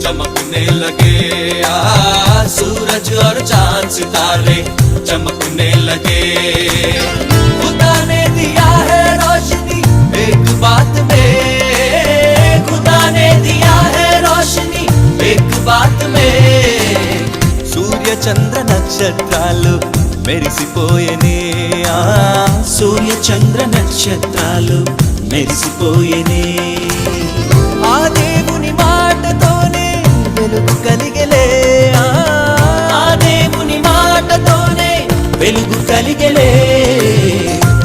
चमकने लगे। सूरज और चांद सितारे चमकने लगे। खुदा ने दिया है रोशनी एक बात में, खुदा ने दिया है रोशनी एक बात में। सूर्य चंद्र नक्षत्रालु మెరిసిపోయేనే సూర్య చంద్ర నక్షత్రాలు మెరిసిపోయేనే। ఆ దేవుని మాటతోనే వెలుగు కలిగలే, ఆ దేవుని మాటతోనే వెలుగు కలిగలే।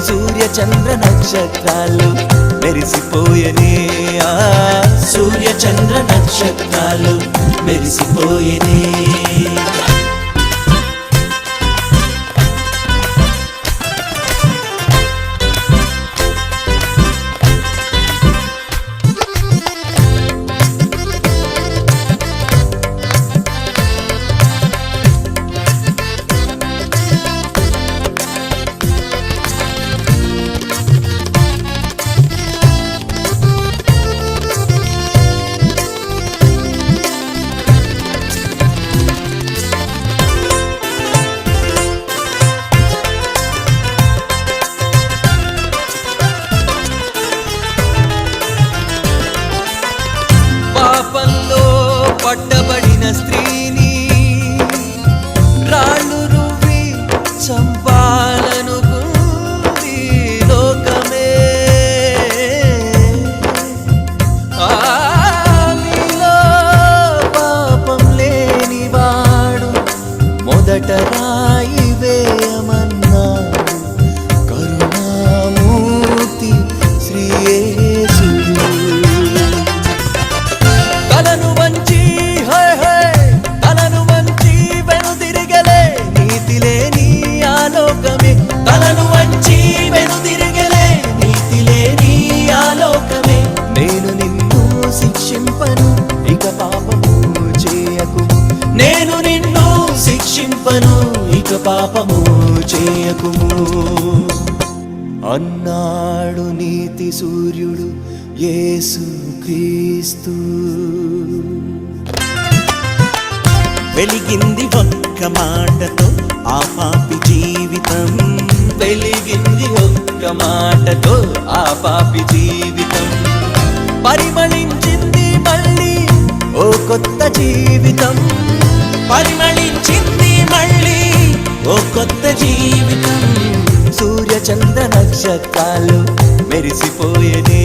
సూర్య చంద్ర నక్షత్రాలు మెరిసిపోయేనే, సూర్య చంద్ర నక్షత్రాలు మెరిసిపోయేనే। పట్టబడిన స్త్రీని రాళ్ళు రువ్వి చంపాలనుకుంది లోకమే। ఆమెలో పాపం లేనివాడు మొదట రాయి వేయమన్నాడు కరుణామూర్తి శ్రీ యేసుడు। తలను వంచి తలను వంచి వెనుదిరగలే నీతి లేని ఆలోకమే। నేను నిన్ను శిక్షింపను ఇక పాపము చేయకుము, నేను నిన్ను శిక్షింపను ఇక పాపము చేయకుము అన్నాడు నీతి సూర్యుడు యేసు క్రీస్తు। వెలిగింది ఒక్క మాటతో ఆ పాపి జీవితం, వెలిగింది ఒక్క మాటతో ఆ పాపి జీవితం। పరిమళించింది మళ్ళీ ఓ కొత్త జీవితం, పరిమళించింది మళ్ళీ ఓ కొత్త జీవితం। సూర్య చంద్ర నక్షత్రాలు మెరిసిపోయేనే,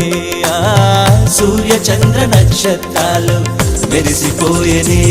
సూర్య చంద్ర నక్షత్రాలు మెరిసిపోయేనే।